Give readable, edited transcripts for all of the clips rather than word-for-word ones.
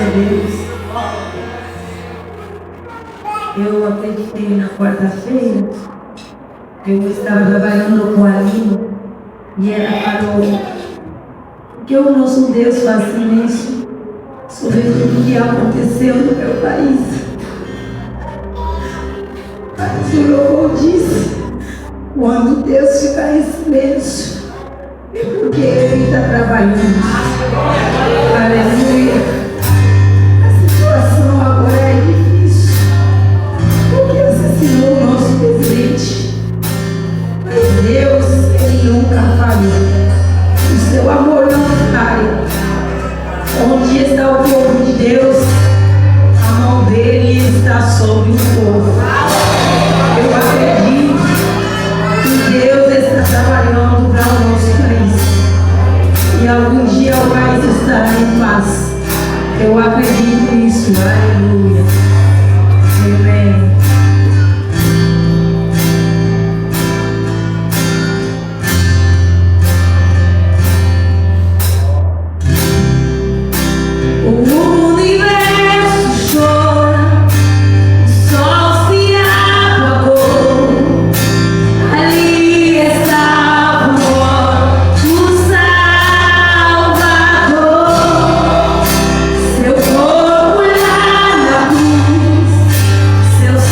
Deus. Eu acreditei na quarta-feira, eu estava trabalhando com a Aline e ela falou que o nosso Deus faz silêncio sobre tudo que aconteceu no meu país. Mas o louvor disse, quando Deus ficar em silêncio, é porque Ele está trabalhando. Aleluia. A situação agora é difícil, porque assassinou o nosso presidente. Mas Deus, Ele nunca falhou. O seu amor não cai. Onde está o povo de Deus, a mão dele está sobre o povo. Eu acredito que Deus está trabalhando para o nosso país. E algum dia o país estará em paz. Eu acredito nisso. Aleluia. Amém. Seus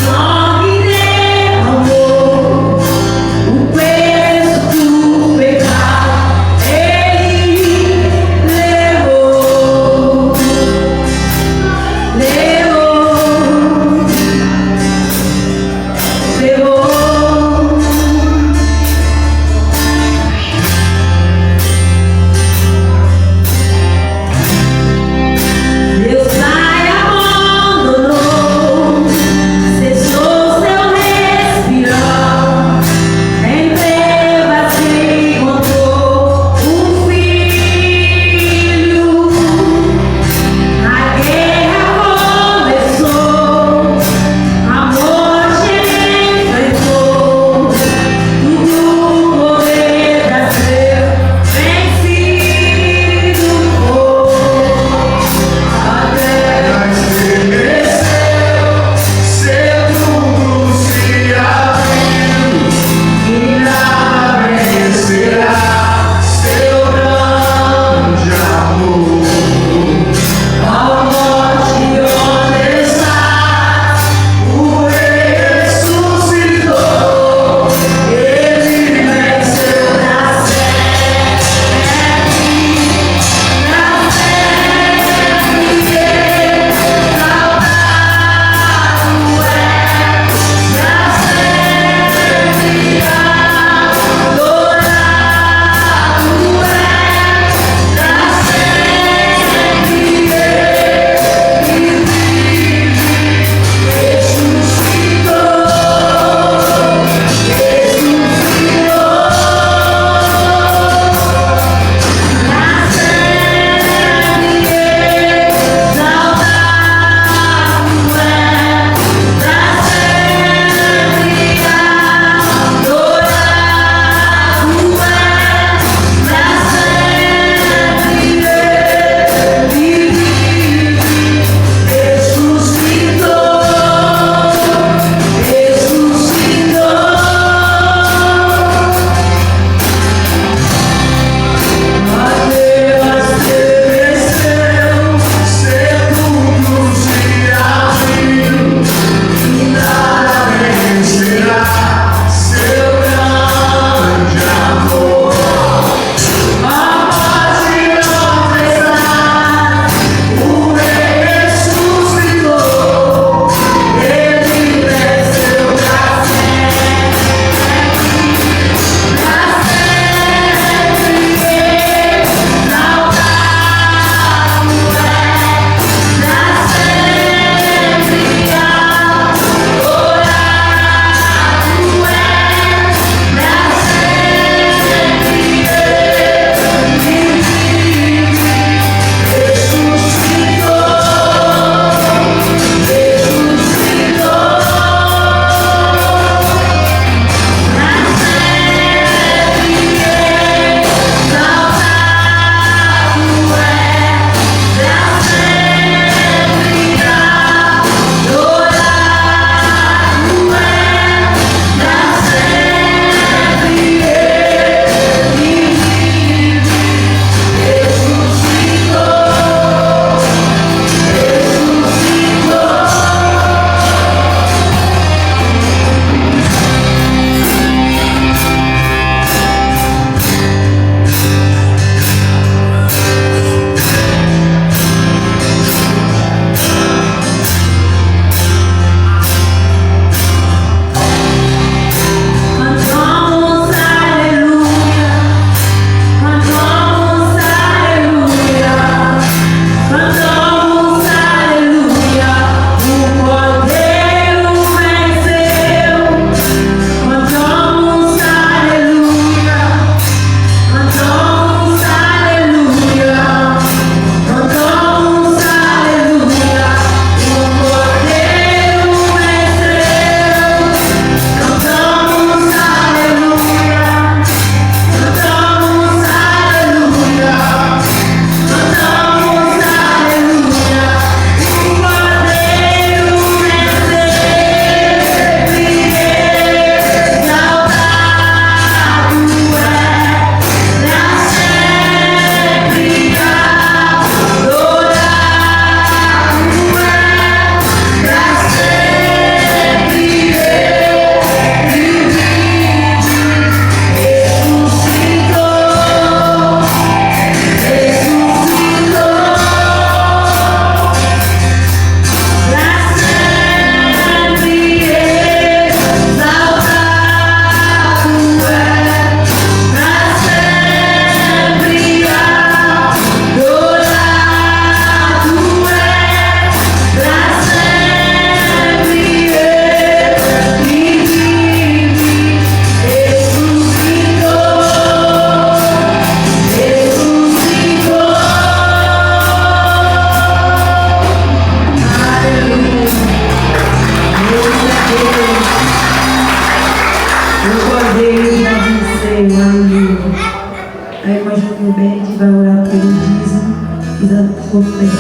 por eles.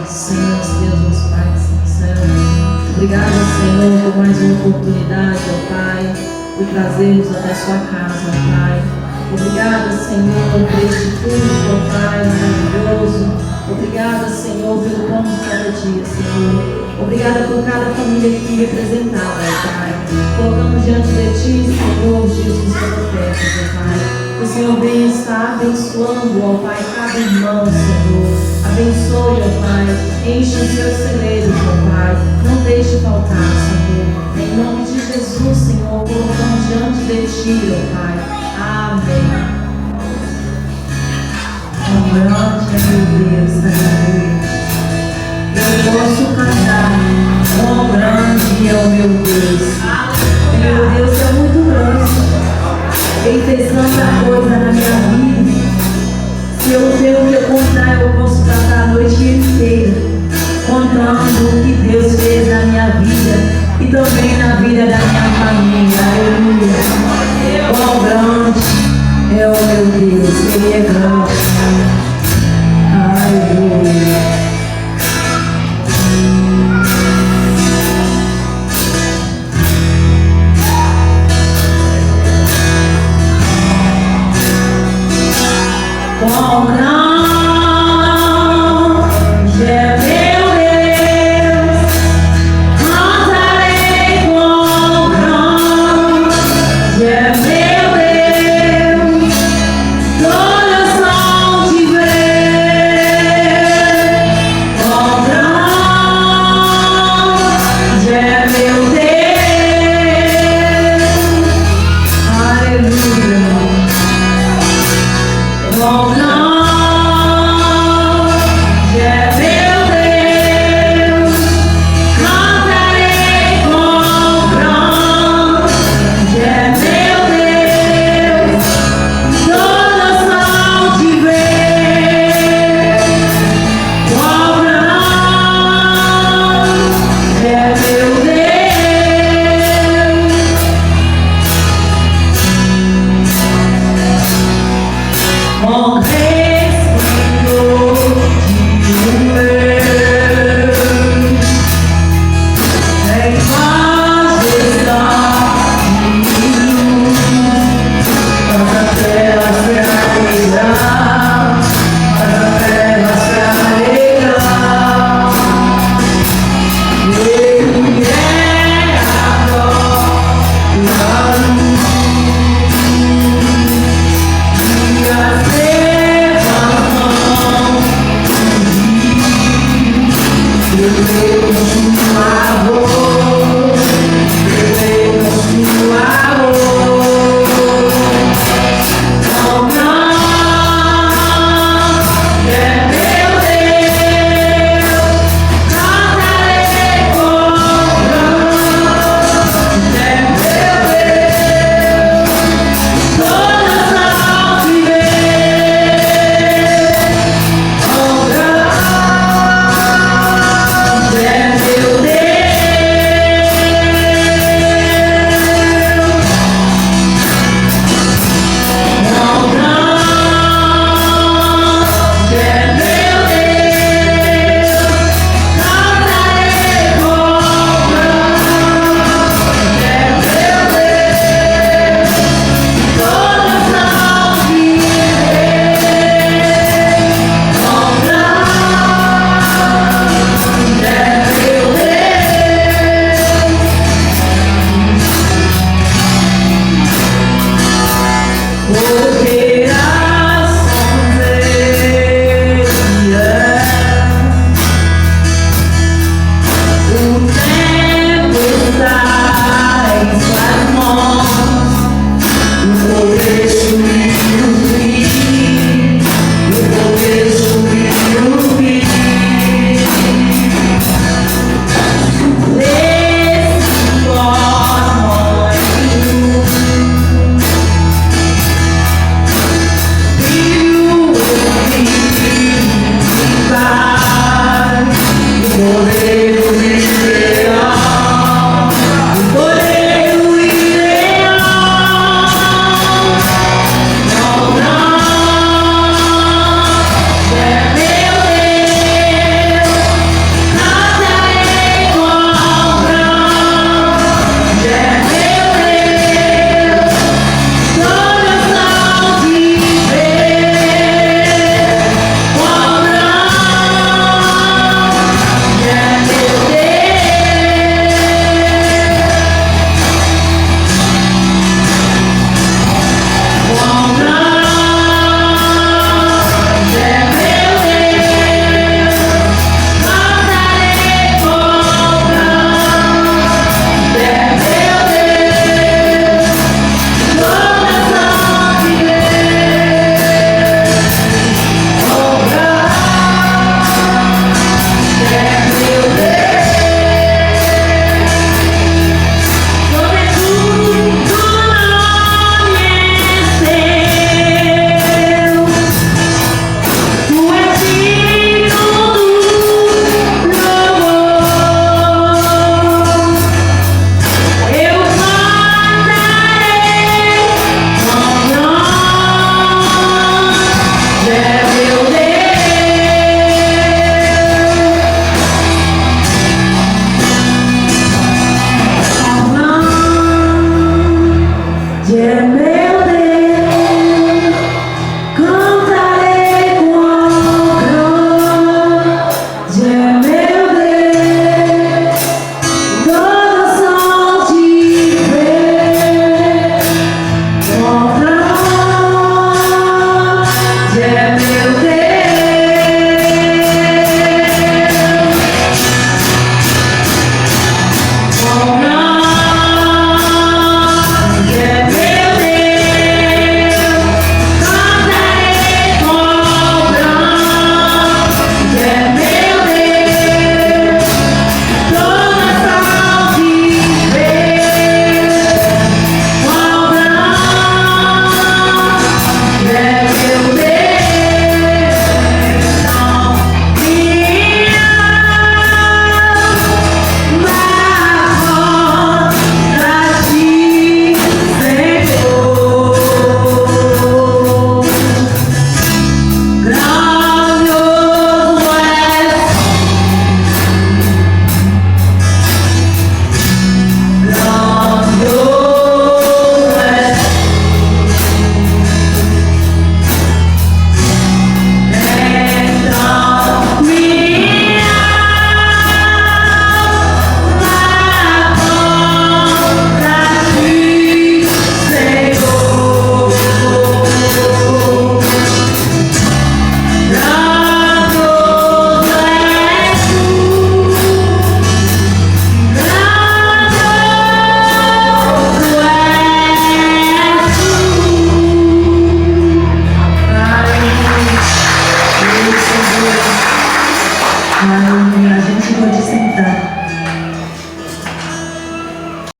Senhor, Deus, nosso Pai do céu. Obrigado, Senhor, por mais uma oportunidade, ó Pai, por trazermos até a sua casa, ó Pai. Obrigada, Senhor, por este culto, ó Pai, maravilhoso. Obrigada, Senhor, pelo pão de cada dia, Senhor. Obrigada por cada família aqui representada, ó Pai. Colocamos diante de Ti, Senhor, os dias dos profetas, ó Pai. Que o Senhor venha estar abençoando, ó Pai, cada irmão, Senhor. Abençoe, ó Pai. Enche os seus celeiros, ó Pai. Não deixe faltar, Senhor. Em nome de Jesus, Senhor, colocamos diante de Ti, ó Pai. Amém. Oh, grande é meu Deus, aleluia. Eu posso cantar, oh, grande é o meu Deus. Meu Deus é muito grande. Ele fez tanta coisa na minha vida. Se eu tenho que contar, eu posso cantar a noite inteira, contando o que Deus fez na minha vida e também na vida da minha família. Aleluia. Quão grande é o meu Deus. Ele é grande. Aleluia. Quão grande é meu Deus, cantarei quão grande é meu Deus, todos vão te ver. Quão grande é meu Deus, aleluia. Quão grande é meu Deus, cantarei quão grande é meu Deus, todos vão te ver. Quão grande é meu Deus. Com resplendor de luz, em majestade de luz, toda terra se alegrará, toda terra se alegrará. Ele é a glória e a luz. Eu